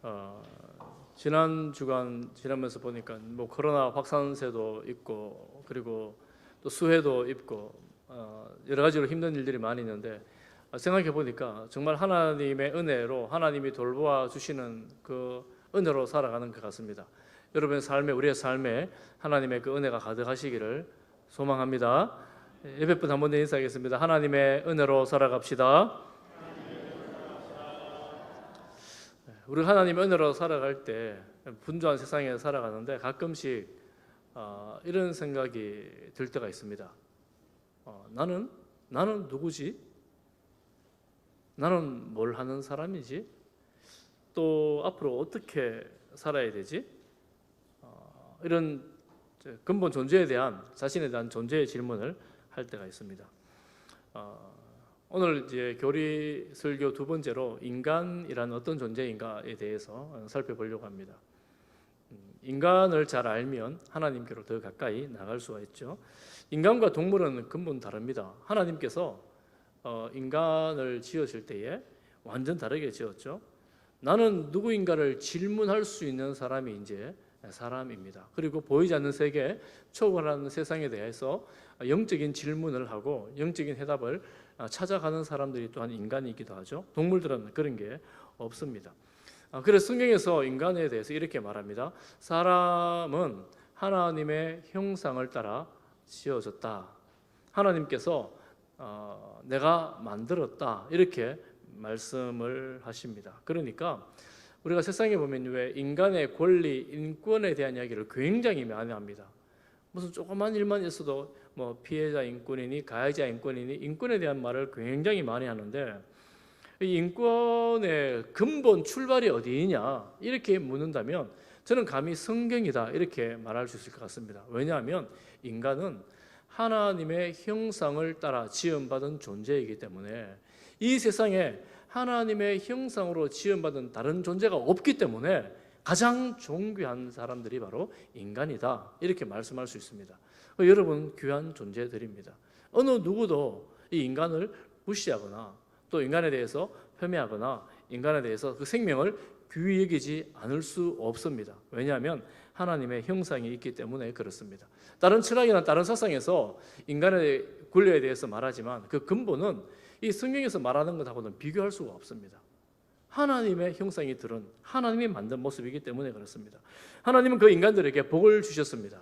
어, 지난 주간 지나면서 보니까 뭐 코로나 확산세도 있고 그리고 또 수해도 있고 여러 가지로 힘든 일들이 많이 있는데 생각해 보니까 정말 하나님의 은혜로 하나님이 돌보아 주시는 그 은혜로 살아가는 것 같습니다. 여러분의 삶에 우리의 삶에 하나님의 그 은혜가 가득하시기를 소망합니다. 예배분 한 번 더 인사하겠습니다. 하나님의 은혜로 살아갑시다. 우리 하나님의 은혜로 살아갈 때 분주한 세상에 살아가는데 가끔씩 이런 생각이 들 때가 있습니다. 나는 누구지? 나는 뭘 하는 사람이지? 또 앞으로 어떻게 살아야 되지? 이런 근본 존재에 대한 자신에 대한 존재의 질문을 할 때가 있습니다. 오늘 이제 교리 설교 두 번째로 인간이란 어떤 존재인가에 대해서 살펴보려고 합니다. 인간을 잘 알면 하나님께로 더 가까이 나갈 수가 있죠. 인간과 동물은 근본 다릅니다. 하나님께서 인간을 지으실 때에 완전 다르게 지었죠. 나는 누구인가를 질문할 수 있는 사람이 이제 사람입니다. 그리고 보이지 않는 세계, 초월하는 세상에 대해서 영적인 질문을 하고 영적인 해답을 찾아가는 사람들이 또한 인간이기도 하죠. 동물들은 그런 게 없습니다. 그래서 성경에서 인간에 대해서 이렇게 말합니다. 사람은 하나님의 형상을 따라 지어졌다. 하나님께서 내가 만들었다. 이렇게 말씀을 하십니다. 그러니까 우리가 세상에 보면 왜 인간의 권리, 인권에 대한 이야기를 굉장히 많이 합니다. 무슨 조그만 일만 있어도 뭐 피해자 인권이니 가해자 인권이니 인권에 대한 말을 굉장히 많이 하는데 이 인권의 근본 출발이 어디냐 이렇게 묻는다면 저는 감히 성경이다 이렇게 말할 수 있을 것 같습니다. 왜냐하면 인간은 하나님의 형상을 따라 지음받은 존재이기 때문에 이 세상에 하나님의 형상으로 지음받은 다른 존재가 없기 때문에 가장 존귀한 사람들이 바로 인간이다 이렇게 말씀할 수 있습니다. 여러분 귀한 존재들입니다. 어느 누구도 이 인간을 무시하거나 또 인간에 대해서 폄훼하거나 인간에 대해서 그 생명을 귀히 여기지 않을 수 없습니다. 왜냐하면 하나님의 형상이 있기 때문에 그렇습니다. 다른 철학이나 다른 사상에서 인간의 권리에 대해서 말하지만 그 근본은 이 성경에서 말하는 것하고는 비교할 수가 없습니다. 하나님의 형상이 들은 하나님이 만든 모습이기 때문에 그렇습니다. 하나님은 그 인간들에게 복을 주셨습니다.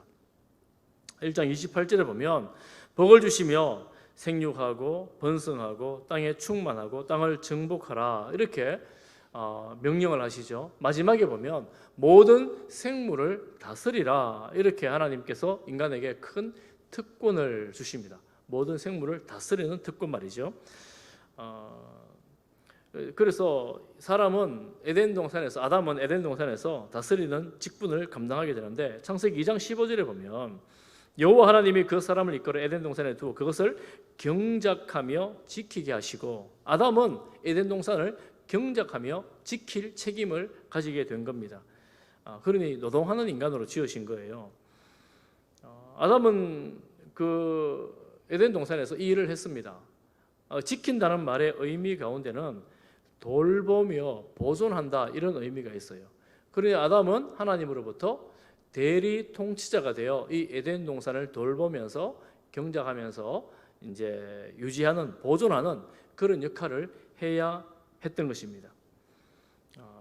1장 28절에 보면 복을 주시며 생육하고 번성하고 땅에 충만하고 땅을 정복하라 이렇게 명령을 하시죠. 마지막에 보면 모든 생물을 다스리라 이렇게 하나님께서 인간에게 큰 특권을 주십니다. 모든 생물을 다스리는 특권 말이죠. 그래서 사람은 아담은 에덴 동산에서 다스리는 직분을 감당하게 되는데 창세기 2장 15절에 보면 여호와 하나님이 그 사람을 이끌어 에덴 동산에 두어 그것을 경작하며 지키게 하시고 아담은 에덴 동산을 경작하며 지킬 책임을 가지게 된 겁니다. 그러니 노동하는 인간으로 지으신 거예요. 아담은 그 에덴 동산에서 이 일을 했습니다. 지킨다는 말의 의미 가운데는 돌보며 보존한다 이런 의미가 있어요. 그러니 아담은 하나님으로부터 대리 통치자가 되어 이 에덴 동산을 돌보면서 경작하면서 이제 유지하는 보존하는 그런 역할을 해야 했던 것입니다.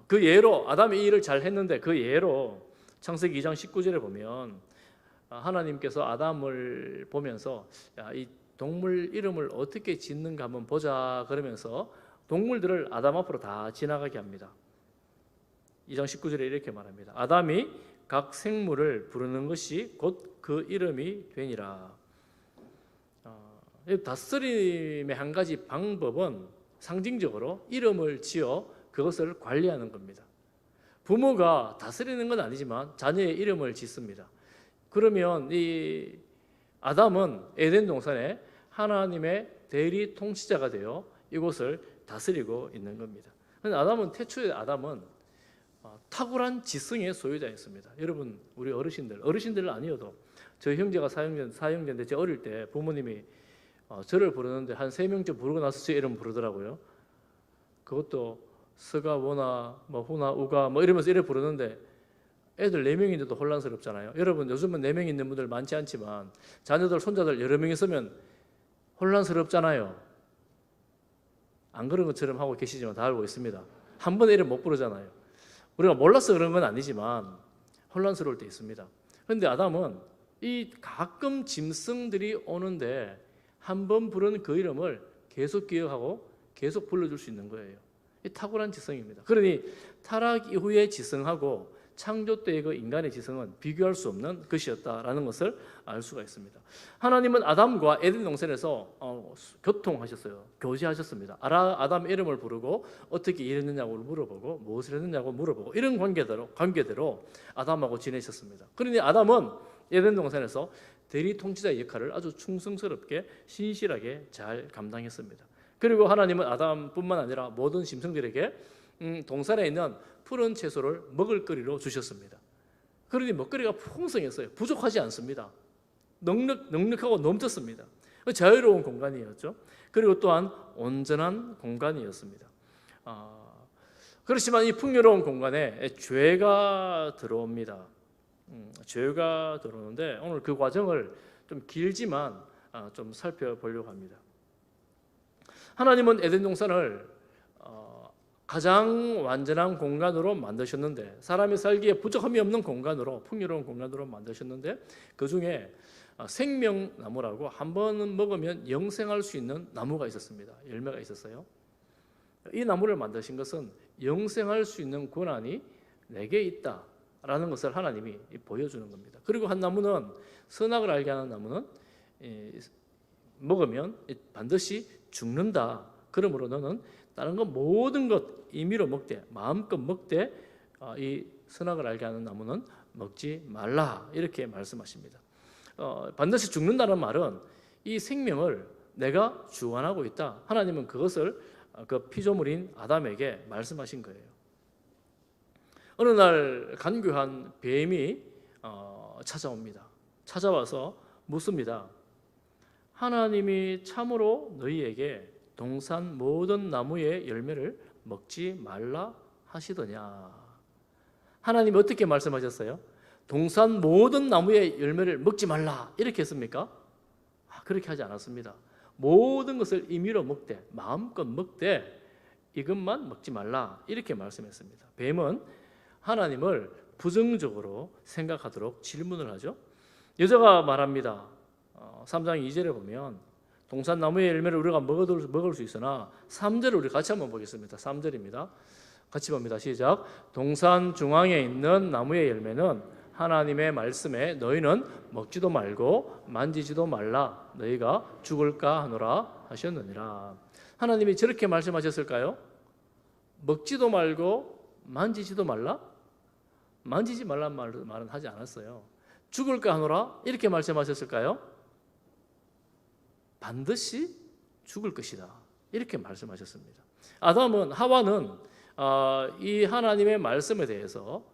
그 예로 아담이 이 일을 잘 했는데 그 예로 창세기 2장 19절에 보면 하나님께서 아담을 보면서 이 동물 이름을 어떻게 짓는가 한번 보자 그러면서 동물들을 아담 앞으로 다 지나가게 합니다. 2장 19절에 이렇게 말합니다. 아담이 각 생물을 부르는 것이 곧 그 이름이 되니라. 다스림의 한 가지 방법은 상징적으로 이름을 지어 그것을 관리하는 겁니다. 부모가 다스리는 건 아니지만 자녀의 이름을 짓습니다. 그러면 이 아담은 에덴 동산에 하나님의 대리 통치자가 되어 이곳을 다스리고 있는 겁니다. 태초에 아담은 탁월한 지성의 소유자였습니다. 여러분 우리 어르신들 아니어도 저희 형제가 사형제인데 제 어릴 때 부모님이 저를 부르는데 한 3명쯤 부르고 나서 제 이름 부르더라고요. 그것도 스가, 워나, 뭐 후나, 우가 뭐 이러면서 이래 부르는데 애들 4명인데도 혼란스럽잖아요. 여러분 요즘은 4명 있는 분들 많지 않지만 자녀들, 손자들 여러 명 있으면 혼란스럽잖아요. 안 그런 것처럼 하고 계시지만 다 알고 있습니다. 한 번에 이름 못 부르잖아요. 우리가 몰라서 그런 건 아니지만 혼란스러울 때 있습니다. 그런데 아담은 이 가끔 짐승들이 오는데 한 번 부른 그 이름을 계속 기억하고 계속 불러줄 수 있는 거예요. 이 탁월한 지성입니다. 그러니 타락 이후의 지성하고 창조 때의 그 인간의 지성은 비교할 수 없는 것이었다라는 것을 알 수가 있습니다. 하나님은 아담과 에덴 동산에서 교통하셨어요. 교제하셨습니다. 아담 이름을 부르고 어떻게 일했느냐고 물어보고 무엇을 했느냐고 물어보고 이런 관계대로 아담하고 지내셨습니다. 그러니 아담은 에덴 동산에서 대리 통치자의 역할을 아주 충성스럽게 신실하게 잘 감당했습니다. 그리고 하나님은 아담뿐만 아니라 모든 짐승들에게 동산에 있는 푸른 채소를 먹을거리로 주셨습니다. 그러니 먹거리가 풍성했어요. 부족하지 않습니다. 넉넉하고 넘쳤습니다. 자유로운 공간이었죠. 그리고 또한 온전한 공간이었습니다. 그렇지만 이 풍요로운 공간에 죄가 들어옵니다. 죄가 들어오는데 오늘 그 과정을 좀 길지만 좀 살펴보려고 합니다. 하나님은 에덴 동산을 가장 완전한 공간으로 만드셨는데 사람이 살기에 부족함이 없는 공간으로 풍요로운 공간으로 만드셨는데 그 중에 생명나무라고 한 번은 먹으면 영생할 수 있는 나무가 있었습니다. 열매가 있었어요. 이 나무를 만드신 것은 영생할 수 있는 권한이 내게 있다라는 것을 하나님이 보여주는 겁니다. 그리고 한 나무는 선악을 알게 하는 나무는 먹으면 반드시 죽는다. 그러므로 너는 다른 것 모든 것 임의로 먹되 마음껏 먹되 이 선악을 알게 하는 나무는 먹지 말라 이렇게 말씀하십니다. 반드시 죽는다는 말은 이 생명을 내가 주관하고 있다. 하나님은 그것을 그 피조물인 아담에게 말씀하신 거예요. 어느 날 간교한 뱀이 찾아옵니다. 찾아와서 묻습니다. 하나님이 참으로 너희에게 동산 모든 나무의 열매를 먹지 말라 하시더냐? 하나님이 어떻게 말씀하셨어요? 동산 모든 나무의 열매를 먹지 말라 이렇게 했습니까? 그렇게 하지 않았습니다. 모든 것을 임의로 먹되 마음껏 먹되 이것만 먹지 말라 이렇게 말씀했습니다. 뱀은 하나님을 부정적으로 생각하도록 질문을 하죠. 여자가 말합니다. 3장 2절에 보면 동산 나무의 열매를 우리가 먹을 수 있으나 3절을 우리 같이 한번 보겠습니다. 3절입니다. 같이 봅니다. 시작. 동산 중앙에 있는 나무의 열매는 하나님의 말씀에 너희는 먹지도 말고 만지지도 말라 너희가 죽을까 하노라 하셨느니라. 하나님이 저렇게 말씀하셨을까요? 먹지도 말고 만지지도 말라? 만지지 말란 말은 하지 않았어요. 죽을까 하노라? 이렇게 말씀하셨을까요? 반드시 죽을 것이다. 이렇게 말씀하셨습니다. 아담은 하와는 이 하나님의 말씀에 대해서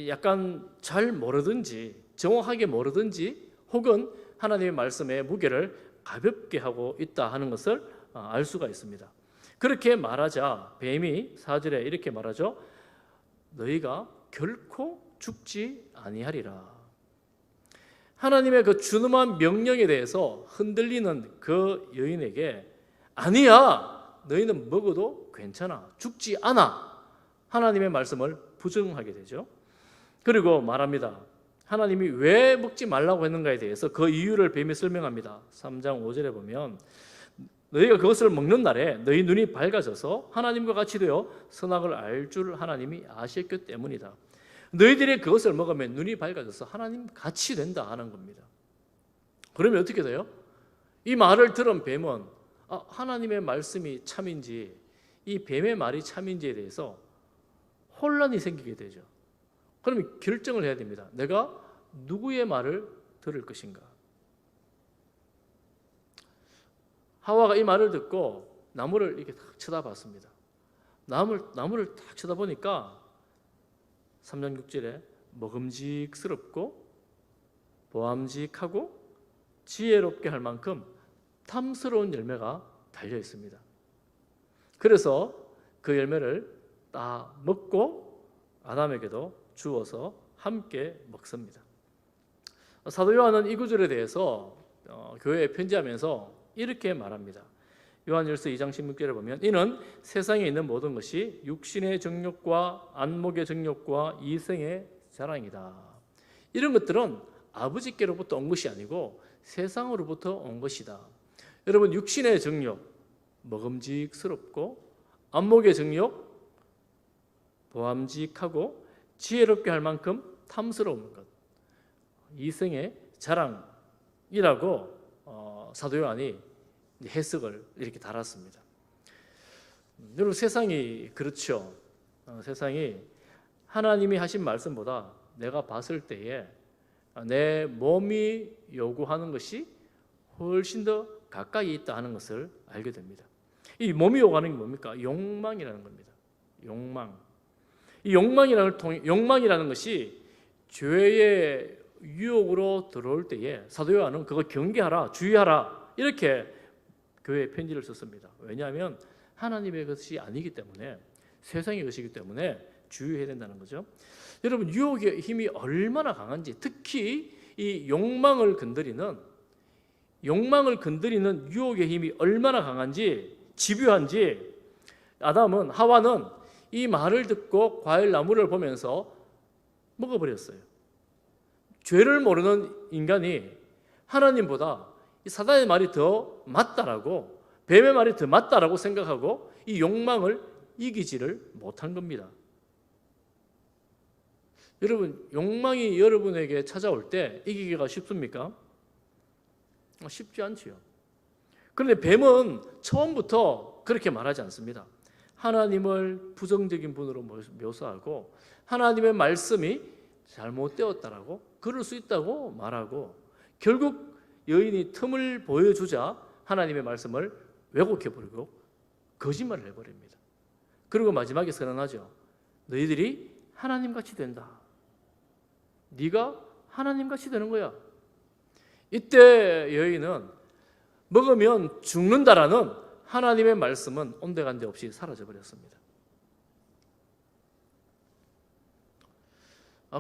약간 잘 모르든지 정확하게 모르든지 혹은 하나님의 말씀의 무게를 가볍게 하고 있다 하는 것을 알 수가 있습니다. 그렇게 말하자 뱀이 4절에 이렇게 말하죠. 너희가 결코 죽지 아니하리라. 하나님의 그 준엄한 명령에 대해서 흔들리는 그 여인에게 아니야 너희는 먹어도 괜찮아 죽지 않아 하나님의 말씀을 부정하게 되죠. 그리고 말합니다. 하나님이 왜 먹지 말라고 했는가에 대해서 그 이유를 뱀이 설명합니다. 3장 5절에 보면 너희가 그것을 먹는 날에 너희 눈이 밝아져서 하나님과 같이 되어 선악을 알 줄 하나님이 아셨기 때문이다. 너희들이 그것을 먹으면 눈이 밝아져서 하나님 같이 된다 하는 겁니다. 그러면 어떻게 돼요? 이 말을 들은 뱀은 하나님의 말씀이 참인지 이 뱀의 말이 참인지에 대해서 혼란이 생기게 되죠. 그러면 결정을 해야 됩니다. 내가 누구의 말을 들을 것인가? 하와가 이 말을 듣고 나무를 이렇게 딱 쳐다봤습니다. 나무를 딱 쳐다보니까 3장 6절에 먹음직스럽고 보암직하고 지혜롭게 할 만큼 탐스러운 열매가 달려 있습니다. 그래서 그 열매를 딱 먹고 아담에게도 주어서 함께 먹습니다. 사도 요한은 이 구절에 대해서 교회에 편지하면서 이렇게 말합니다. 요한일서 2장 16절에 보면 이는 세상에 있는 모든 것이 육신의 정욕과 안목의 정욕과 이생의 자랑이다. 이런 것들은 아버지께로부터 온 것이 아니고 세상으로부터 온 것이다. 여러분, 육신의 정욕 먹음직스럽고, 안목의 정욕 보암직하고, 지혜롭게 할 만큼 탐스러운 것, 이생의 자랑이라고 사도 요한이 해석을 이렇게 달았습니다. 여러분, 세상이 그렇죠. 세상이 하나님이 하신 말씀보다 내가 봤을 때에 내 몸이 요구하는 것이 훨씬 더 가까이 있다 하는 것을 알게 됩니다. 이 몸이 요구하는 게 뭡니까? 욕망이라는 겁니다. 욕망. 이 욕망이라는 것이 죄의 유혹으로 들어올 때에 사도 요한은 그거 경계하라, 주의하라, 이렇게 교회에 편지를 썼습니다. 왜냐하면 하나님의 것이 아니기 때문에, 세상의 것이기 때문에 주의해야 된다는 거죠. 여러분, 유혹의 힘이 얼마나 강한지, 특히 이 욕망을 건드리는 유혹의 힘이 얼마나 강한지, 집요한지, 하와는 이 말을 듣고 과일 나무를 보면서 먹어버렸어요. 죄를 모르는 인간이 하나님보다 이 사단의 말이 더 맞다라고, 뱀의 말이 더 맞다라고 생각하고 이 욕망을 이기지를 못한 겁니다. 여러분, 욕망이 여러분에게 찾아올 때 이기기가 쉽습니까? 쉽지 않지요. 그런데 뱀은 처음부터 그렇게 말하지 않습니다. 하나님을 부정적인 분으로 묘사하고 하나님의 말씀이 잘못되었다라고, 그럴 수 있다고 말하고, 결국 여인이 틈을 보여주자 하나님의 말씀을 왜곡해버리고 거짓말을 해버립니다. 그리고 마지막에 선언하죠. 너희들이 하나님같이 된다. 네가 하나님같이 되는 거야. 이때 여인은 먹으면 죽는다라는 하나님의 말씀은 온데간데 없이 사라져버렸습니다.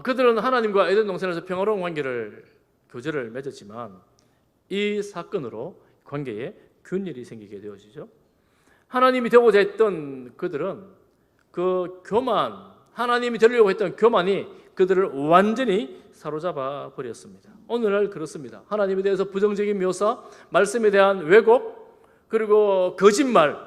그들은 하나님과 에덴 동산에서 평화로운 교제를 맺었지만 이 사건으로 관계에 균열이 생기게 되어지죠. 하나님이 되고자 했던 그들은 그 하나님이 되려고 했던 교만이 그들을 완전히 사로잡아 버렸습니다. 오늘날 그렇습니다. 하나님에 대해서 부정적인 묘사, 말씀에 대한 왜곡, 그리고 거짓말,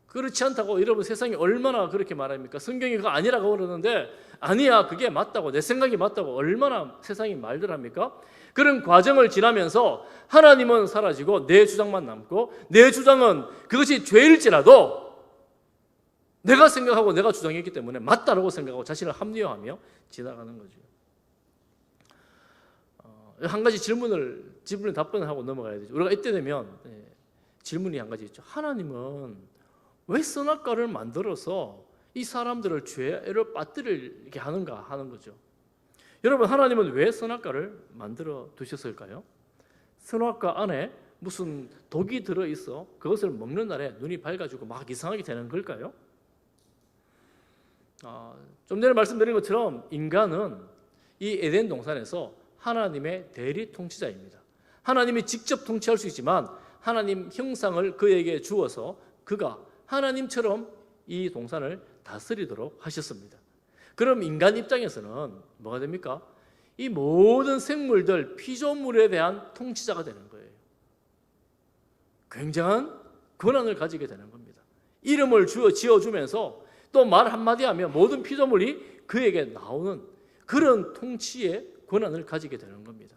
그렇지 않다고 여러분 세상이 얼마나 그렇게 말합니까? 성경이 그거 아니라고 그러는데 아니야, 그게 맞다고, 내 생각이 맞다고 얼마나 세상이 말들 합니까? 그런 과정을 지나면서 하나님은 사라지고 내 주장만 남고, 내 주장은 그것이 죄일지라도 내가 생각하고 내가 주장했기 때문에 맞다라고 생각하고 자신을 합리화하며 지나가는 거죠. 한 가지 질문을 답변을 하고 넘어가야 되죠. 우리가 이때 되면 질문이 한 가지 있죠. 하나님은 왜 선악과를 만들어서 이 사람들을 죄로 빠뜨리게 하는가 하는 거죠. 여러분, 하나님은 왜 선악과를 만들어 두셨을까요? 선악과 안에 무슨 독이 들어있어 그것을 먹는 날에 눈이 밝아지고 막 이상하게 되는 걸까요? 좀 전에 말씀드린 것처럼 인간은 이 에덴 동산에서 하나님의 대리 통치자입니다. 하나님이 직접 통치할 수 있지만 하나님 형상을 그에게 주어서 그가 하나님처럼 이 동산을 다스리도록 하셨습니다. 그럼 인간 입장에서는 뭐가 됩니까? 이 모든 생물들, 피조물에 대한 통치자가 되는 거예요. 굉장한 권한을 가지게 되는 겁니다. 이름을 지어주면서 또 말 한마디 하면 모든 피조물이 그에게 나오는 그런 통치의 권한을 가지게 되는 겁니다.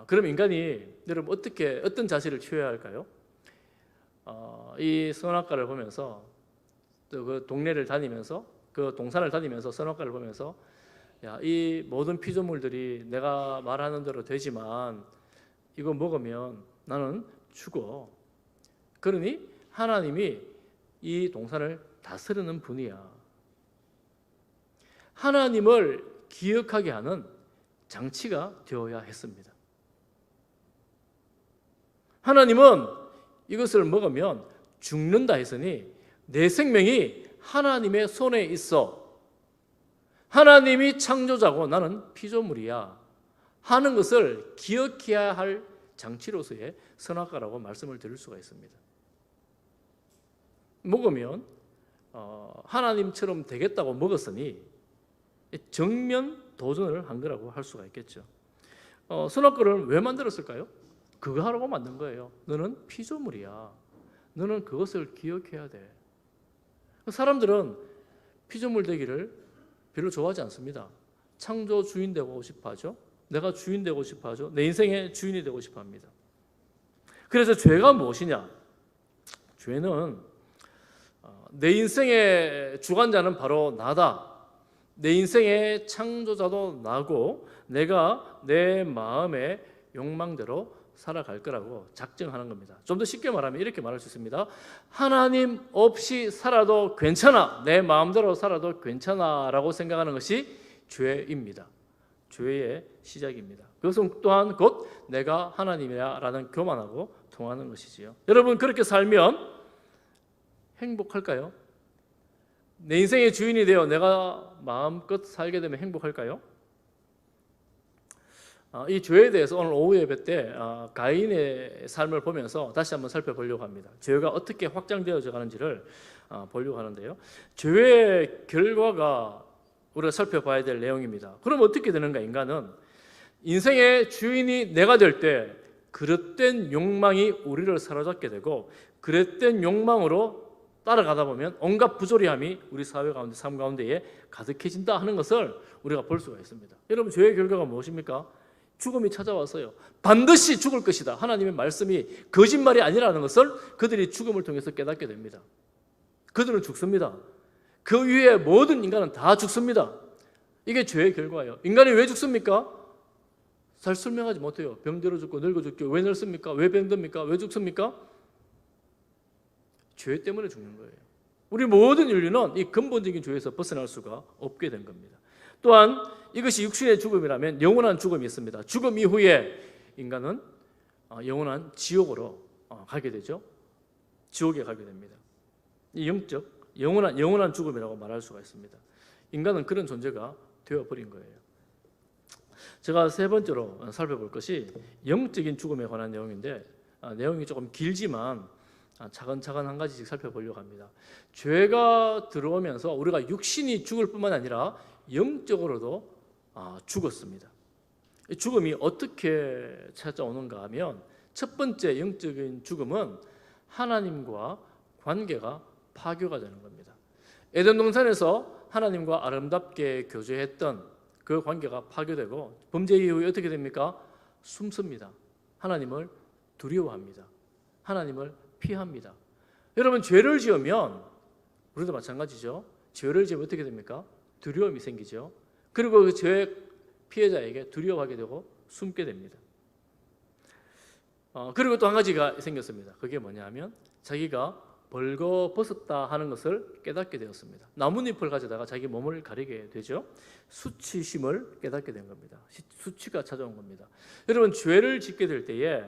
그럼 인간이 여러분 어떤 자세를 취해야 할까요? 이 선악과를 보면서, 또 그 동네를 다니면서, 그 동산을 다니면서 선악과를 보면서, 이 모든 피조물들이 내가 말하는 대로 되지만 이거 먹으면 나는 죽어. 그러니 하나님이 이 동산을 다스리는 분이야. 하나님을 기억하게 하는 장치가 되어야 했습니다. 하나님은 이것을 먹으면 죽는다 했으니 내 생명이 하나님의 손에 있어. 하나님이 창조자고 나는 피조물이야 하는 것을 기억해야 할 장치로서의 선악과라고 말씀을 드릴 수가 있습니다. 먹으면 하나님처럼 되겠다고 먹었으니 정면 도전을 한 거라고 할 수가 있겠죠. 선악과를 왜 만들었을까요? 그거 하라고 만든 거예요. 너는 피조물이야. 너는 그것을 기억해야 돼. 사람들은 피조물 되기를 별로 좋아하지 않습니다. 창조 주인 되고 싶어 하죠. 내가 주인 되고 싶어 하죠. 내 인생의 주인이 되고 싶어 합니다. 그래서 죄가 무엇이냐? 죄는 내 인생의 주관자는 바로 나다. 내 인생의 창조자도 나고 내가 내 마음의 욕망대로 살아갈 거라고 작정하는 겁니다. 좀 더 쉽게 말하면 이렇게 말할 수 있습니다. 하나님 없이 살아도 괜찮아. 내 마음대로 살아도 괜찮아 라고 생각하는 것이 죄입니다. 죄의 시작입니다. 그것은 또한 곧 내가 하나님이야 라는 교만하고 통하는 것이지요. 여러분 그렇게 살면 행복할까요? 내 인생의 주인이 되어 내가 마음껏 살게 되면 행복할까요? 이 죄에 대해서 오늘 오후 예배 때 가인의 삶을 보면서 다시 한번 살펴보려고 합니다. 죄가 어떻게 확장되어져 가는지를 보려고 하는데요. 죄의 결과가 우리가 살펴봐야 될 내용입니다. 그럼 어떻게 되는가? 인간은 인생의 주인이 내가 될 때 그릇된 욕망이 우리를 사로잡게 되고 그릇된 욕망으로 따라가다 보면 온갖 부조리함이 우리 사회 가운데 삶 가운데에 가득해진다 하는 것을 우리가 볼 수가 있습니다. 여러분 죄의 결과가 무엇입니까? 죽음이 찾아왔어요. 반드시 죽을 것이다. 하나님의 말씀이 거짓말이 아니라는 것을 그들이 죽음을 통해서 깨닫게 됩니다. 그들은 죽습니다. 그 위에 모든 인간은 다 죽습니다. 이게 죄의 결과예요. 인간이 왜 죽습니까? 잘 설명하지 못해요. 병들어 죽고 늙어 죽고 왜 늙습니까? 왜 병듭니까? 왜 죽습니까? 죄 때문에 죽는 거예요. 우리 모든 인류는 이 근본적인 죄에서 벗어날 수가 없게 된 겁니다. 또한 이것이 육신의 죽음이라면 영원한 죽음이 있습니다. 죽음 이후에 인간은 영원한 지옥으로 가게 되죠. 지옥에 가게 됩니다. 이 영적 영원한 죽음이라고 말할 수가 있습니다. 인간은 그런 존재가 되어버린 거예요. 제가 세 번째로 살펴볼 것이 영적인 죽음에 관한 내용인데 내용이 조금 길지만 차근차근 한 가지씩 살펴보려고 합니다. 죄가 들어오면서 우리가 육신이 죽을 뿐만 아니라 영적으로도 죽었습니다. 죽음이 어떻게 찾아오는가 하면 첫 번째 영적인 죽음은 하나님과 관계가 파괴가 되는 겁니다. 에덴 동산에서 하나님과 아름답게 교제했던 그 관계가 파괴되고 범죄 이후에 어떻게 됩니까? 숨습니다. 하나님을 두려워합니다. 하나님을 피합니다. 여러분 죄를 지으면 우리도 마찬가지죠. 죄를 지으면 어떻게 됩니까? 두려움이 생기죠. 그리고 그 죄의 피해자에게 두려워하게 되고 숨게 됩니다. 그리고 또 한 가지가 생겼습니다. 그게 뭐냐면 자기가 벌거벗었다 하는 것을 깨닫게 되었습니다. 나뭇잎을 가져다가 자기 몸을 가리게 되죠. 수치심을 깨닫게 된 겁니다. 수치가 찾아온 겁니다. 여러분 죄를 짓게 될 때에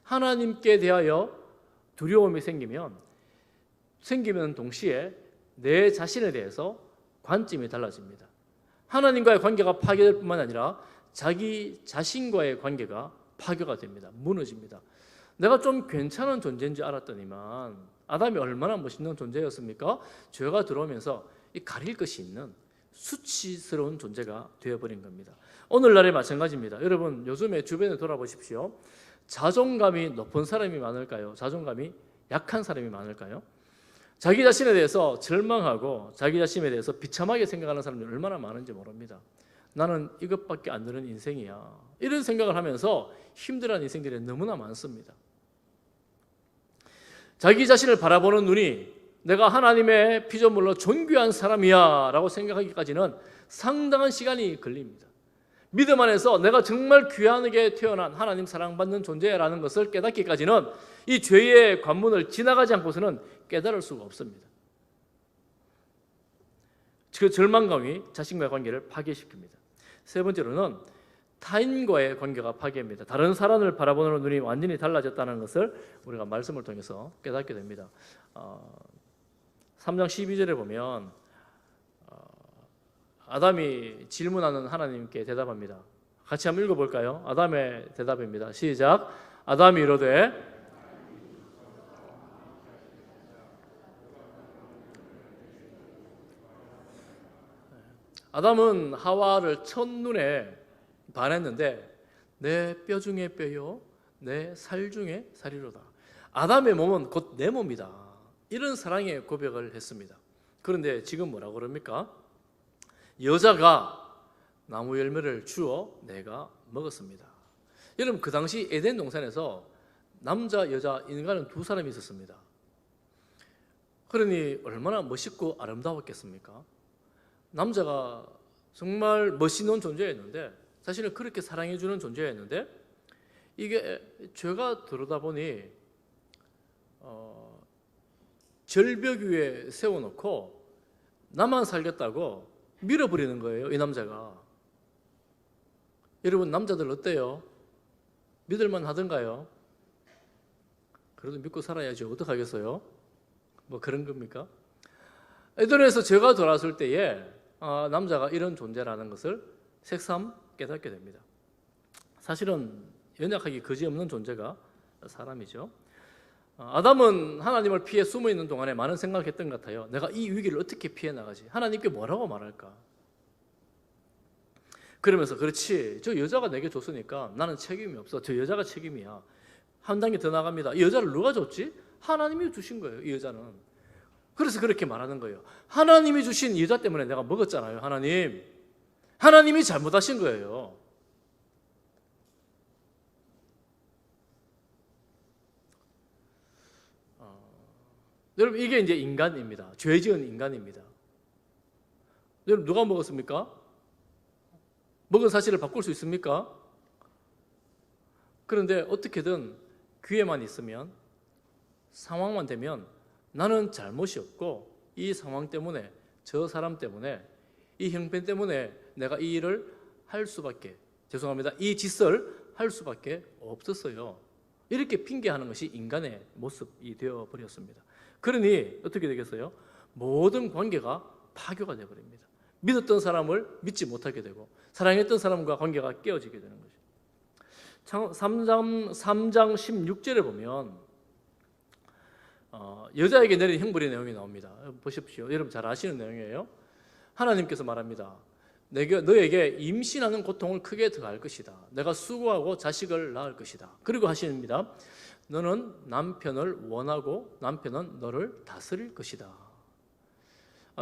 하나님께 대하여 두려움이 생기면 동시에 내 자신에 대해서 관점이 달라집니다. 하나님과의 관계가 파괴될 뿐만 아니라 자기 자신과의 관계가 파괴가 됩니다. 무너집니다. 내가 좀 괜찮은 존재인 줄 알았더니만 아담이 얼마나 멋있는 존재였습니까? 죄가 들어오면서 이 가릴 것이 있는 수치스러운 존재가 되어버린 겁니다. 오늘날에 마찬가지입니다. 여러분 요즘에 주변에 돌아보십시오. 자존감이 높은 사람이 많을까요? 자존감이 약한 사람이 많을까요? 자기 자신에 대해서 절망하고 자기 자신에 대해서 비참하게 생각하는 사람들이 얼마나 많은지 모릅니다. 나는 이것밖에 안 되는 인생이야. 이런 생각을 하면서 힘들어하는 인생들이 너무나 많습니다. 자기 자신을 바라보는 눈이 내가 하나님의 피조물로 존귀한 사람이야 라고 생각하기까지는 상당한 시간이 걸립니다. 믿음 안에서 내가 정말 귀하게 태어난 하나님 사랑받는 존재라는 것을 깨닫기까지는 이 죄의 관문을 지나가지 않고서는 깨달을 수가 없습니다. 그 절망감이 자신과의 관계를 파괴시킵니다. 세 번째로는 타인과의 관계가 파괴입니다. 다른 사람을 바라보는 눈이 완전히 달라졌다는 것을 우리가 말씀을 통해서 깨닫게 됩니다. 3장 12절에 보면 아담이 질문하는 하나님께 대답합니다. 같이 한번 읽어볼까요? 아담의 대답입니다. 시작. 아담이 이르되 아담은 하와를 첫눈에 반했는데 내 뼈 중에 뼈요 내 살 중에 살이로다. 아담의 몸은 곧 내 몸이다. 이런 사랑의 고백을 했습니다. 그런데 지금 뭐라고 그럽니까? 여자가 나무 열매를 주어 내가 먹었습니다. 여러분, 그 당시 에덴 동산에서 남자, 여자, 인간은 두 사람이 있었습니다. 그러니 얼마나 멋있고 아름다웠겠습니까? 남자가 정말 멋있는 존재였는데, 사실은 그렇게 사랑해주는 존재였는데, 이게 죄가 들어오다 보니 절벽 위에 세워놓고 나만 살겠다고 밀어버리는 거예요, 이 남자가. 여러분, 남자들 어때요? 믿을만 하던가요? 그래도 믿고 살아야지 어떡하겠어요? 뭐 그런 겁니까? 에덴에서 죄가 돌아왔을 때에 남자가 이런 존재라는 것을 새삼 깨닫게 됩니다. 사실은 연약하기 그지없는 존재가 사람이죠. 아담은 하나님을 피해 숨어있는 동안에 많은 생각했던 것 같아요. 내가 이 위기를 어떻게 피해 나가지? 하나님께 뭐라고 말할까? 그러면서 그렇지, 저 여자가 내게 줬으니까 나는 책임이 없어. 저 여자가 책임이야. 한 단계 더 나갑니다. 이 여자를 누가 줬지? 하나님이 주신 거예요, 이 여자는. 그래서 그렇게 말하는 거예요. 하나님이 주신 여자 때문에 내가 먹었잖아요. 하나님이 잘못하신 거예요. 여러분, 이게 이제 인간입니다. 죄 지은 인간입니다. 여러분, 누가 먹었습니까? 먹은 사실을 바꿀 수 있습니까? 그런데 어떻게든 기회만 있으면, 상황만 되면 나는 잘못이 없고 이 상황 때문에, 저 사람 때문에, 이 형편 때문에 내가 이 일을 할 수밖에, 이 짓을 할 수밖에 없었어요. 이렇게 핑계하는 것이 인간의 모습이 되어버렸습니다. 그러니 어떻게 되겠어요? 모든 관계가 파괴가 되어버립니다. 믿었던 사람을 믿지 못하게 되고 사랑했던 사람과 관계가 깨어지게 되는 거죠. 3장 16절에 보면 여자에게 내린 형벌의 내용이 나옵니다. 보십시오. 여러분 잘 아시는 내용이에요. 하나님께서 말합니다. 너에게 임신하는 고통을 크게 더할 것이다. 내가 수고하고 자식을 낳을 것이다. 그리고 하십니다. 너는 남편을 원하고 남편은 너를 다스릴 것이다.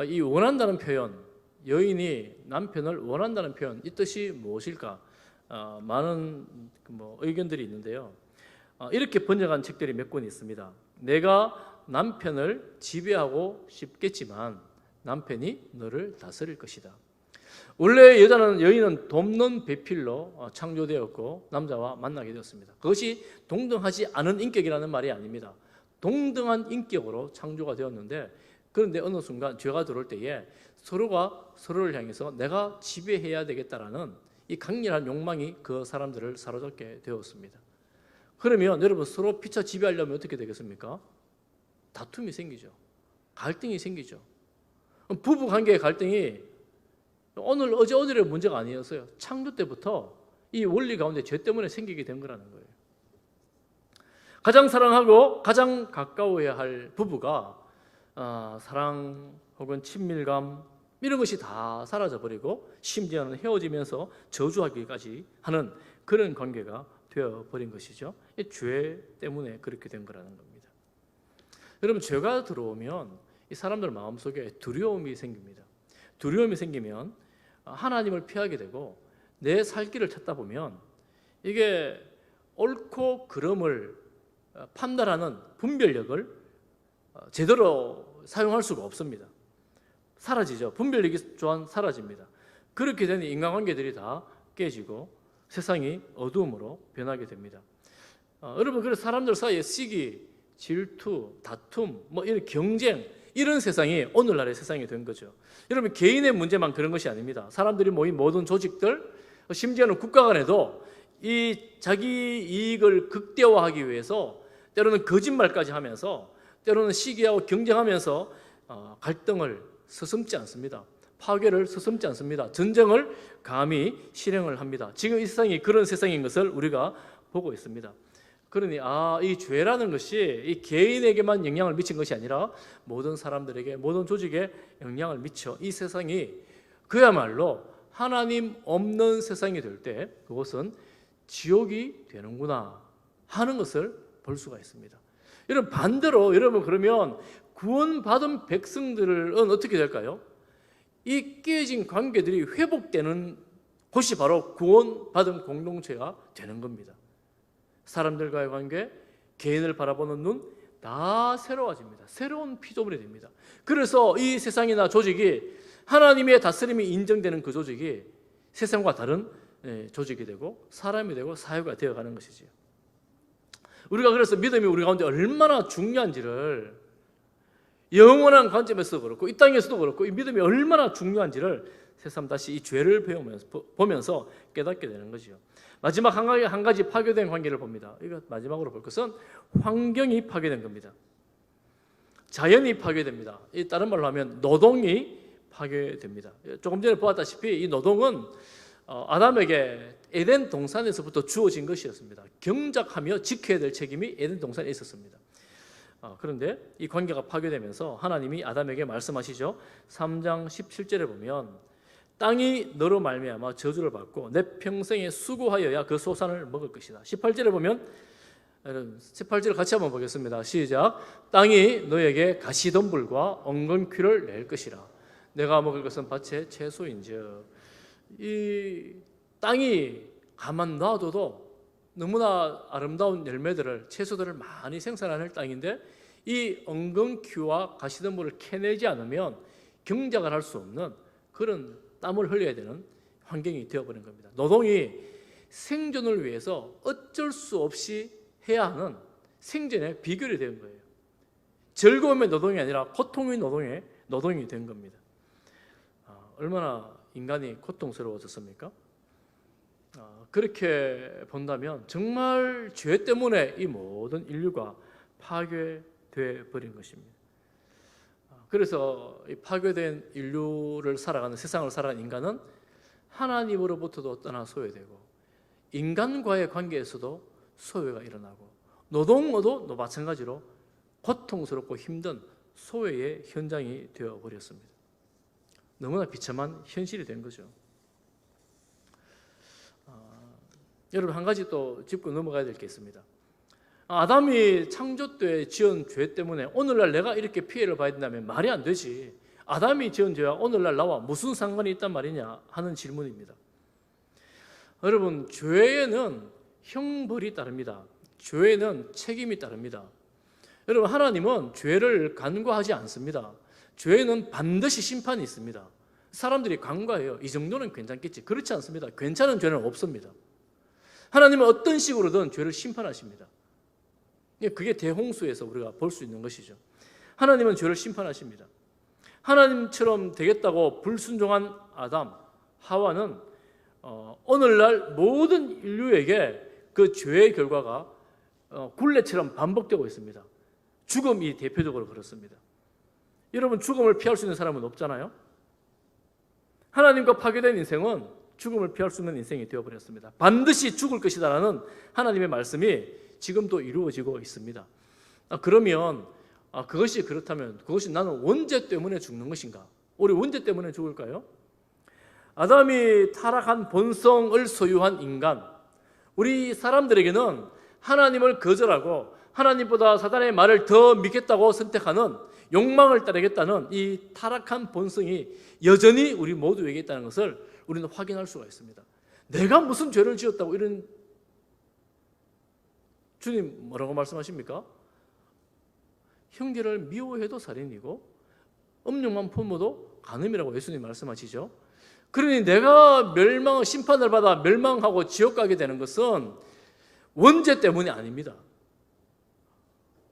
이 원한다는 표현, 여인이 남편을 원한다는 표현, 이 뜻이 무엇일까? 많은 의견들이 있는데요. 이렇게 번역한 책들이 몇 권 있습니다. 내가 남편을 지배하고 싶겠지만 남편이 너를 다스릴 것이다. 원래 여인은 돕는 배필로 창조되었고 남자와 만나게 되었습니다. 그것이 동등하지 않은 인격이라는 말이 아닙니다. 동등한 인격으로 창조가 되었는데, 그런데 어느 순간 죄가 들어올 때에 서로가 서로를 향해서 내가 지배해야 되겠다라는 이 강렬한 욕망이 그 사람들을 사로잡게 되었습니다. 그러면 여러분, 서로 피차 지배하려면 어떻게 되겠습니까? 다툼이 생기죠. 갈등이 생기죠. 부부 관계의 갈등이 어제 오늘의 문제가 아니었어요. 창조 때부터 이 원리 가운데 죄 때문에 생기게 된 거라는 거예요. 가장 사랑하고 가장 가까워야 할 부부가 사랑 혹은 친밀감 이런 것이 다 사라져버리고 심지어는 헤어지면서 저주하기까지 하는 그런 관계가 되어버린 것이죠. 죄 때문에 그렇게 된 거라는 겁니다. 여러분, 죄가 들어오면 이 사람들 마음속에 두려움이 생깁니다. 두려움이 생기면 하나님을 피하게 되고 내 살 길을 찾다 보면 이게 옳고 그름을 판단하는 분별력을 제대로 사용할 수가 없습니다. 사라지죠. 분별력이 또한 사라집니다. 그렇게 되니 인간관계들이 다 깨지고 세상이 어두움으로 변하게 됩니다. 여러분, 그래서 사람들 사이에 시기, 질투, 다툼, 이런 경쟁, 이런 세상이 오늘날의 세상이 된 거죠. 여러분, 개인의 문제만 그런 것이 아닙니다. 사람들이 모인 모든 조직들, 심지어는 국가 간에도 이 자기 이익을 극대화하기 위해서 때로는 거짓말까지 하면서 때로는 시기하고 경쟁하면서 갈등을 서슴지 않습니다. 파괴를 서슴지 않습니다. 전쟁을 감히 실행을 합니다. 지금 이 세상이 그런 세상인 것을 우리가 보고 있습니다. 그러니 이 죄라는 것이 이 개인에게만 영향을 미친 것이 아니라 모든 사람들에게, 모든 조직에 영향을 미쳐 이 세상이 그야말로 하나님 없는 세상이 될 때 그것은 지옥이 되는구나 하는 것을 볼 수가 있습니다. 여러분, 반대로 여러분, 그러면 구원받은 백성들은 어떻게 될까요? 이 깨진 관계들이 회복되는 곳이 바로 구원받은 공동체가 되는 겁니다. 사람들과의 관계, 개인을 바라보는 눈 다 새로워집니다. 새로운 피조물이 됩니다. 그래서 이 세상이나 조직이 하나님의 다스림이 인정되는 그 조직이 세상과 다른 조직이 되고 사람이 되고 사회가 되어가는 것이지요. 우리가 그래서 믿음이 우리 가운데 얼마나 중요한지를 영원한 관점에서 그렇고 이 땅에서도 그렇고 이 믿음이 얼마나 중요한지를 새삼 다시 이 죄를 보면서 깨닫게 되는 거지요. 마지막 한 가지 파괴된 관계를 봅니다. 이거 마지막으로 볼 것은 환경이 파괴된 겁니다. 자연이 파괴됩니다. 다른 말로 하면 노동이 파괴됩니다. 조금 전에 보았다시피 이 노동은 아담에게 에덴 동산에서부터 주어진 것이었습니다. 경작하며 지켜야 될 책임이 에덴 동산에 있었습니다. 그런데 이 관계가 파괴되면서 하나님이 아담에게 말씀하시죠. 3장 17절에 보면 땅이 너로 말미암아 저주를 받고 내 평생에 수고하여야 그 소산을 먹을 것이다. 18절에 보면 18절 같이 한번 보겠습니다. 시작. 땅이 너에게 가시덤불과 엉겅퀴를 낼 것이라. 내가 먹을 것은 밭의 채소인즉. 이 땅이 가만 놔둬도 너무나 아름다운 열매들을, 채소들을 많이 생산하는 땅인데 이 엉겅퀴와 가시덤불을 캐내지 않으면 경작을 할 수 없는 그런 땀을 흘려야 되는 환경이 되어버린 겁니다. 노동이 생존을 위해서 어쩔 수 없이 해야 하는 생존의 비결이 된 거예요. 즐거움의 노동이 아니라 고통의 노동이 된 겁니다. 얼마나 인간이 고통스러워졌습니까? 그렇게 본다면 정말 죄 때문에 이 모든 인류가 파괴되어 버린 것입니다. 그래서 이 파괴된 인류를 살아가는, 세상을 살아가는 인간은 하나님으로부터도 떠나 소외되고 인간과의 관계에서도 소외가 일어나고 노동어도 마찬가지로 고통스럽고 힘든 소외의 현장이 되어버렸습니다. 너무나 비참한 현실이 된 거죠. 여러분, 한 가지 또 짚고 넘어가야 될 게 있습니다. 아담이 창조 때 지은 죄 때문에 오늘날 내가 이렇게 피해를 봐야 된다면 말이 안 되지. 아담이 지은 죄와 오늘날 나와 무슨 상관이 있단 말이냐 하는 질문입니다. 여러분, 죄에는 형벌이 따릅니다. 죄에는 책임이 따릅니다. 여러분, 하나님은 죄를 간과하지 않습니다. 죄에는 반드시 심판이 있습니다. 사람들이 간과해요. 이 정도는 괜찮겠지. 그렇지 않습니다. 괜찮은 죄는 없습니다. 하나님은 어떤 식으로든 죄를 심판하십니다. 그게 대홍수에서 우리가 볼 수 있는 것이죠. 하나님은 죄를 심판하십니다. 하나님처럼 되겠다고 불순종한 아담, 하와는 오늘날 모든 인류에게 그 죄의 결과가 굴레처럼 반복되고 있습니다. 죽음이 대표적으로 그렇습니다. 여러분, 죽음을 피할 수 있는 사람은 없잖아요. 하나님과 파괴된 인생은 죽음을 피할 수 있는 인생이 되어버렸습니다. 반드시 죽을 것이다라는 하나님의 말씀이 지금도 이루어지고 있습니다. 그러면 그것이 그렇다면 그것이 나는 원죄 때문에 죽는 것인가? 우리 원죄 때문에 죽을까요? 아담이 타락한 본성을 소유한 인간, 우리 사람들에게는 하나님을 거절하고 하나님보다 사단의 말을 더 믿겠다고 선택하는, 욕망을 따르겠다는 이 타락한 본성이 여전히 우리 모두에게 있다는 것을 우리는 확인할 수가 있습니다. 내가 무슨 죄를 지었다고 이런, 주님 뭐라고 말씀하십니까? 형제를 미워해도 살인이고 음욕만 품어도 간음이라고 예수님 말씀하시죠. 그러니 내가 심판을 받아 멸망하고 지옥 가게 되는 것은 원죄 때문이 아닙니다.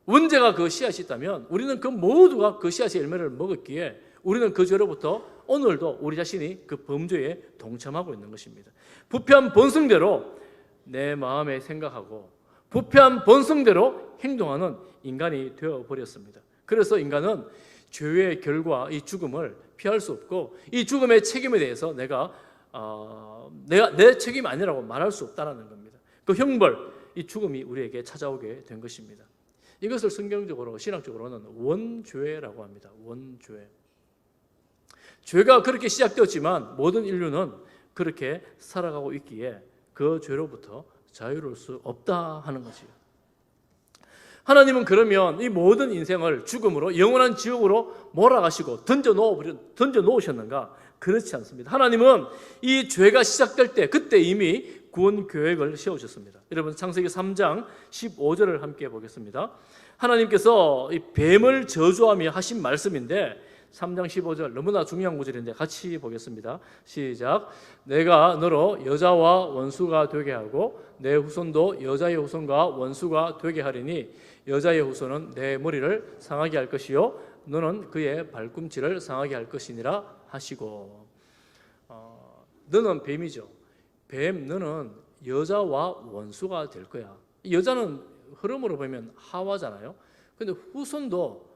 원죄가 그 씨앗이 있다면 우리는 그 모두가 그 씨앗의 열매를 먹었기에 우리는 그 죄로부터 오늘도 우리 자신이 그 범죄에 동참하고 있는 것입니다. 부패한 본성대로 내 마음에 생각하고 부패한 본성대로 행동하는 인간이 되어버렸습니다. 그래서 인간은 죄의 결과, 이 죽음을 피할 수 없고 이 죽음의 책임에 대해서 내가 내 책임이 아니라고 말할 수 없다는 겁니다. 그 형벌, 이 죽음이 우리에게 찾아오게 된 것입니다. 이것을 성경적으로, 신학적으로는 원죄라고 합니다. 원죄. 죄가 그렇게 시작되었지만 모든 인류는 그렇게 살아가고 있기에 그 죄로부터 자유로울 수 없다 하는 것이에요. 하나님은 그러면 이 모든 인생을 죽음으로, 영원한 지옥으로 몰아가시고 던져 놓으셨는가? 그렇지 않습니다. 하나님은 이 죄가 시작될 때 그때 이미 구원 계획을 세우셨습니다. 여러분 창세기 3장 15절을 함께 보겠습니다. 하나님께서 이 뱀을 저주하며 하신 말씀인데 3장 15절 너무나 중요한 구절인데 같이 보겠습니다. 시작. 내가 너로 여자와 원수가 되게 하고 내 후손도 여자의 후손과 원수가 되게 하리니 여자의 후손은 내 머리를 상하게 할 것이요 너는 그의 발꿈치를 상하게 할 것이니라 하시고, 너는 뱀이죠. 뱀, 너는 여자와 원수가 될 거야. 여자는 흐름으로 보면 하와잖아요. 근데 후손도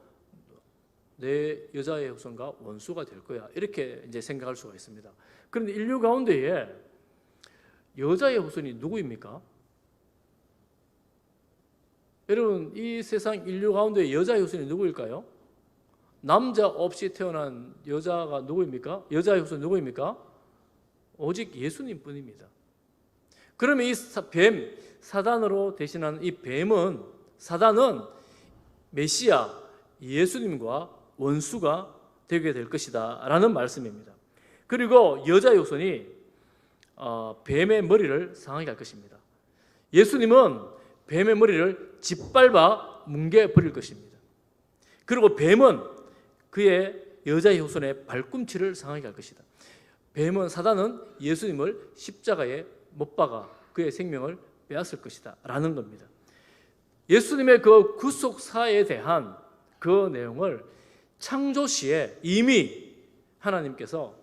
내 여자의 후손과 원수가 될 거야. 이렇게 이제 생각할 수가 있습니다. 그런데 인류 가운데에 여자의 후손이 누구입니까? 여러분, 이 세상 인류 가운데 여자의 후손이 누구일까요? 남자 없이 태어난 여자가 누구입니까? 여자의 후손이 누구입니까? 오직 예수님 뿐입니다. 그러면 이 뱀, 사단으로 대신하는 이 뱀은, 사단은 메시아, 예수님과 원수가 되게 될 것이다 라는 말씀입니다. 그리고 여자의 후손이 뱀의 머리를 상하게 할 것입니다. 예수님은 뱀의 머리를 짓밟아 뭉개버릴 것입니다. 그리고 뱀은 그의 여자의 후손의 발꿈치를 상하게 할 것이다. 뱀은, 사단은 예수님을 십자가에 못 박아 그의 생명을 빼앗을 것이다 라는 겁니다. 예수님의 그 구속사에 대한 그 내용을 창조 시에 이미 하나님께서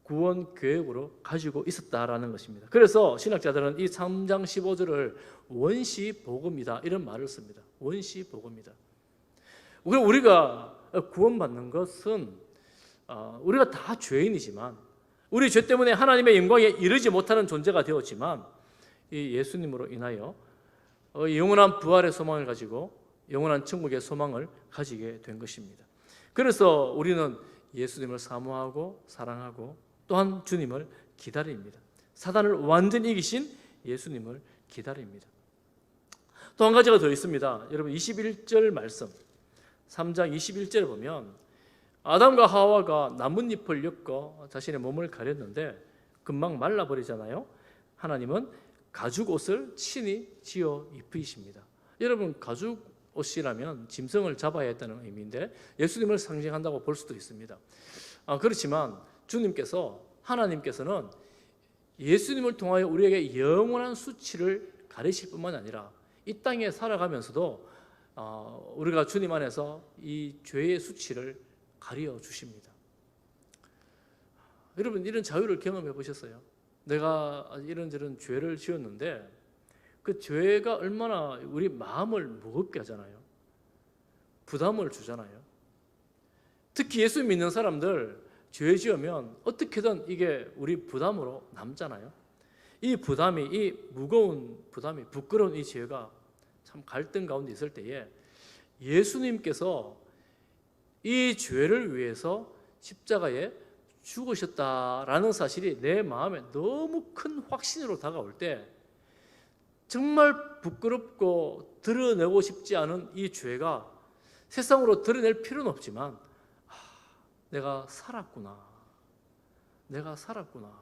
구원 계획으로 가지고 있었다라는 것입니다. 그래서 신학자들은 이 3장 15절을 원시 복음이다 이런 말을 씁니다. 원시 복음이다. 우리가 구원받는 것은 우리가 다 죄인이지만 우리 죄 때문에 하나님의 영광에 이르지 못하는 존재가 되었지만 이 예수님으로 인하여 영원한 부활의 소망을 가지고 영원한 천국의 소망을 가지게 된 것입니다. 그래서 우리는 예수님을 사모하고 사랑하고 또한 주님을 기다립니다. 사단을 완전히 이기신 예수님을 기다립니다. 또 한 가지가 더 있습니다. 여러분 21절 말씀 3장 21절에 보면 아담과 하와가 나뭇잎을 엮어 자신의 몸을 가렸는데 금방 말라버리잖아요. 하나님은 가죽 옷을 친히 지어 입히십니다. 여러분 가죽 옷이라면 짐승을 잡아야 했다는 의미인데 예수님을 상징한다고 볼 수도 있습니다. 그렇지만 주님께서, 하나님께서는 예수님을 통하여 우리에게 영원한 수치를 가리실 뿐만 아니라 이 땅에 살아가면서도 우리가 주님 안에서 이 죄의 수치를 가려 주십니다. 여러분 이런 자유를 경험해 보셨어요? 내가 이런저런 죄를 지었는데 그 죄가 얼마나 우리 마음을 무겁게 하잖아요. 부담을 주잖아요. 특히 예수 믿는 사람들 죄 지으면 어떻게든 이게 우리 부담으로 남잖아요. 이 부담이, 이 무거운 부담이, 부끄러운 이 죄가 참 갈등 가운데 있을 때에 예수님께서 이 죄를 위해서 십자가에 죽으셨다라는 사실이 내 마음에 너무 큰 확신으로 다가올 때 정말 부끄럽고 드러내고 싶지 않은 이 죄가 세상으로 드러낼 필요는 없지만 내가 살았구나. 내가 살았구나.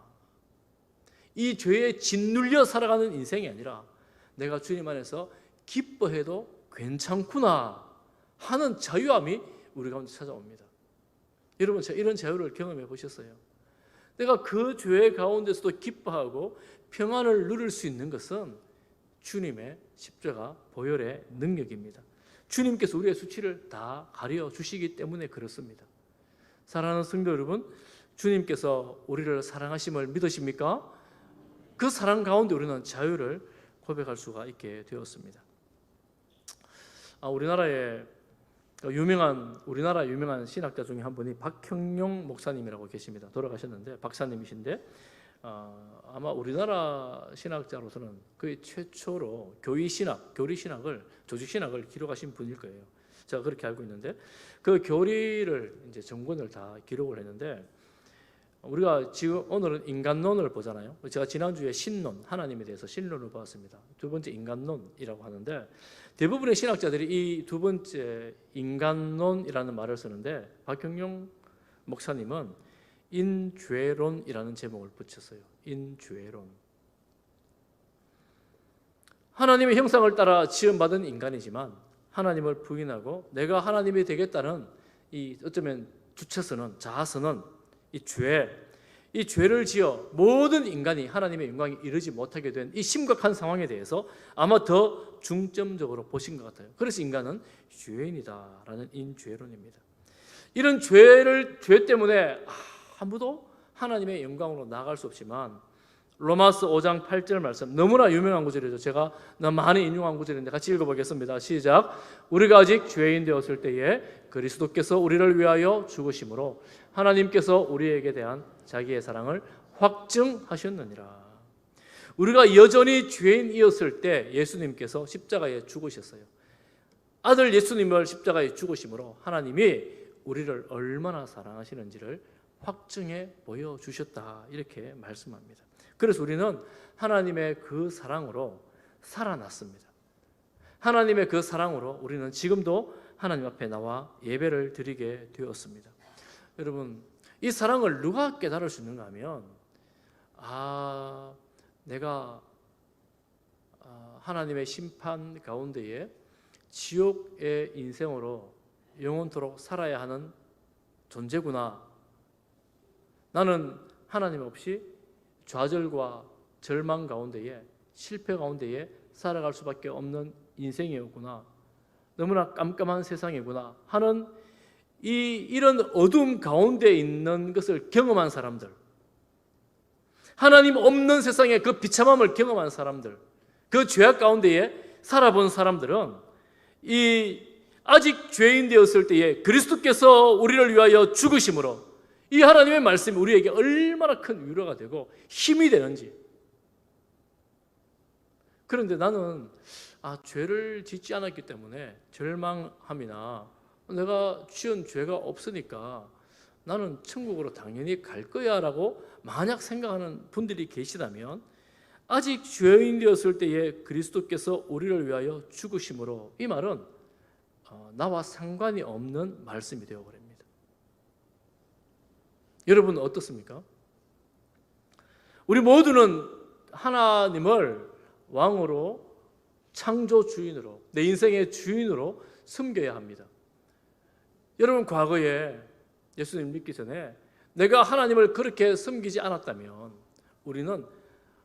이 죄에 짓눌려 살아가는 인생이 아니라 내가 주님 안에서 기뻐해도 괜찮구나 하는 자유함이 우리 가운데 찾아옵니다. 여러분 이런 자유를 경험해 보셨어요? 내가 그 죄 가운데서도 기뻐하고 평안을 누릴 수 있는 것은 주님의 십자가 보혈의 능력입니다. 주님께서 우리의 수치를 다 가려 주시기 때문에 그렇습니다. 사랑하는 성도 여러분, 주님께서 우리를 사랑하심을 믿으십니까? 그 사랑 가운데 우리는 자유를 고백할 수가 있게 되었습니다. 우리나라 유명한 신학자 중에 한 분이 박형용 목사님이라고 계십니다. 돌아가셨는데 박사님이신데 아마 우리나라 신학자로서는 거의 최초로 교리 신학을 조직 신학을 기록하신 분일 거예요. 제가 그렇게 알고 있는데 그 교리를 이제 전권을 다 기록을 했는데 우리가 지금 오늘은 인간론을 보잖아요. 제가 지난주에 신론, 하나님에 대해서 신론을 보았습니다. 두 번째 인간론이라고 하는데 대부분의 신학자들이 이 두 번째 인간론이라는 말을 쓰는데 박형용 목사님은 인죄론이라는 제목을 붙였어요. 인죄론. 하나님의 형상을 따라 지음받은 인간이지만 하나님을 부인하고 내가 하나님이 되겠다는 이 어쩌면 주체서는 자아서는 이 죄를 지어 모든 인간이 하나님의 영광에 이르지 못하게 된 이 심각한 상황에 대해서 아마 더 중점적으로 보신 것 같아요. 그래서 인간은 죄인이다라는 인죄론입니다. 이런 죄 때문에 아무도 하나님의 영광으로 나아갈 수 없지만 로마서 5장 8절 말씀 너무나 유명한 구절이죠. 제가 많이 인용한 구절인데 같이 읽어보겠습니다. 시작. 우리가 아직 죄인 되었을 때에 그리스도께서 우리를 위하여 죽으심으로 하나님께서 우리에게 대한 자기의 사랑을 확증하셨느니라. 우리가 여전히 죄인이었을 때 예수님께서 십자가에 죽으셨어요. 아들 예수님을 십자가에 죽으심으로 하나님이 우리를 얼마나 사랑하시는지를 확증해 보여주셨다 이렇게 말씀합니다. 그래서 우리는 하나님의 그 사랑으로 살아났습니다. 하나님의 그 사랑으로 우리는 지금도 하나님 앞에 나와 예배를 드리게 되었습니다. 여러분, 이 사랑을 누가 깨달을 수 있는가 하면 내가 하나님의 심판 가운데에 지옥의 인생으로 영원토록 살아야 하는 존재구나. 나는 하나님 없이 좌절과 절망 가운데에 실패 가운데에 살아갈 수밖에 없는 인생이었구나. 너무나 깜깜한 세상이구나 하는 이런 어둠 가운데 있는 것을 경험한 사람들, 하나님 없는 세상의 그 비참함을 경험한 사람들, 그 죄악 가운데에 살아본 사람들은 아직 죄인 되었을 때에 그리스도께서 우리를 위하여 죽으심으로 이 하나님의 말씀이 우리에게 얼마나 큰 위로가 되고 힘이 되는지. 그런데 나는 죄를 짓지 않았기 때문에 절망함이나 내가 지은 죄가 없으니까 나는 천국으로 당연히 갈 거야 라고 만약 생각하는 분들이 계시다면 아직 죄인 되었을 때에 그리스도께서 우리를 위하여 죽으심으로 이 말은 나와 상관이 없는 말씀이 되어버립니다. 여러분 어떻습니까? 우리 모두는 하나님을 왕으로 창조 주인으로 내 인생의 주인으로 섬겨야 합니다. 여러분 과거에 예수님 믿기 전에 내가 하나님을 그렇게 섬기지 않았다면 우리는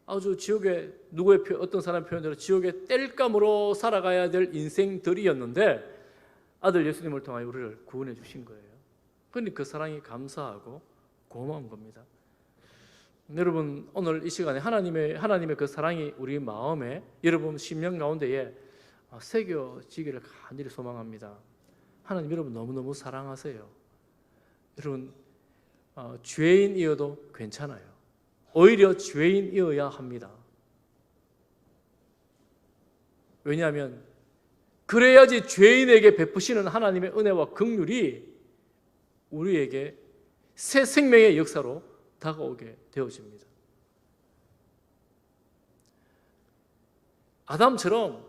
아주 지옥에 어떤 사람 표현대로 지옥의 땔감으로 살아가야 될 인생들이었는데 아들 예수님을 통하여 우리를 구원해 주신 거예요. 그러니 그 사랑이 감사하고 고마운 겁니다. 여러분 오늘 이 시간에 하나님의 그 사랑이 우리 마음에 여러분 심령 가운데에 새겨지기를 간절히 소망합니다. 하나님 여러분 너무너무 사랑하세요. 여러분 죄인이어도 괜찮아요. 오히려 죄인이어야 합니다. 왜냐하면 그래야지 죄인에게 베푸시는 하나님의 은혜와 긍휼이 우리에게 새 생명의 역사로 다가오게 되어집니다. 아담처럼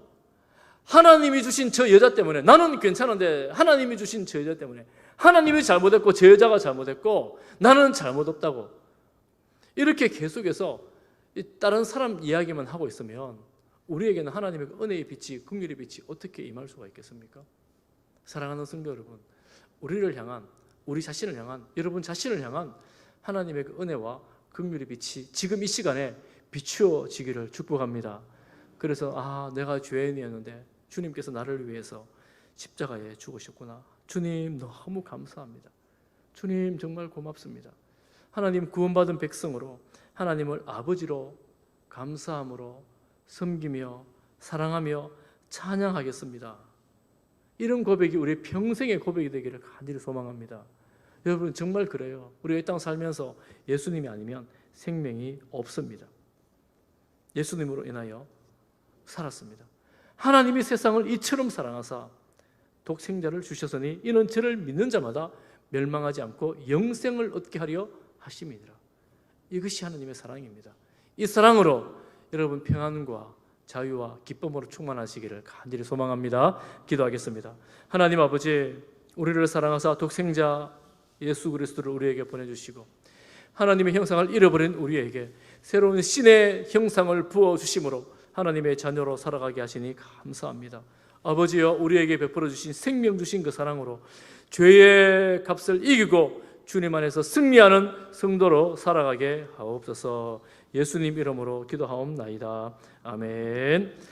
하나님이 주신 저 여자 때문에 나는 괜찮은데 하나님이 주신 저 여자 때문에 하나님이 잘못했고 저 여자가 잘못했고 나는 잘못 없다고 이렇게 계속해서 다른 사람 이야기만 하고 있으면 우리에게는 하나님의 은혜의 빛이 긍휼의 빛이 어떻게 임할 수가 있겠습니까? 사랑하는 성도 여러분, 우리를 향한 우리 자신을 향한 여러분 자신을 향한 하나님의 그 은혜와 긍휼의 빛이 지금 이 시간에 비추어지기를 축복합니다. 그래서 내가 죄인이었는데 주님께서 나를 위해서 십자가에 죽으셨구나. 주님 너무 감사합니다. 주님 정말 고맙습니다. 하나님 구원받은 백성으로 하나님을 아버지로 감사함으로 섬기며 사랑하며 찬양하겠습니다. 이런 고백이 우리 평생의 고백이 되기를 간절히 소망합니다. 여러분 정말 그래요. 우리가 이 땅 살면서 예수님이 아니면 생명이 없습니다. 예수님으로 인하여 살았습니다. 하나님이 세상을 이처럼 사랑하사 독생자를 주셨으니 이는 저를 믿는 자마다 멸망하지 않고 영생을 얻게 하려 하심이니라. 이것이 하나님의 사랑입니다. 이 사랑으로 여러분 평안과 자유와 기쁨으로 충만하시기를 간절히 소망합니다. 기도하겠습니다. 하나님 아버지, 우리를 사랑하사 독생자 예수 그리스도를 우리에게 보내주시고 하나님의 형상을 잃어버린 우리에게 새로운 신의 형상을 부어주심으로 하나님의 자녀로 살아가게 하시니 감사합니다. 아버지여, 우리에게 베풀어 주신 생명 주신 그 사랑으로 죄의 값을 이기고 주님 안에서 승리하는 성도로 살아가게 하옵소서. 예수님 이름으로 기도하옵나이다. 아멘.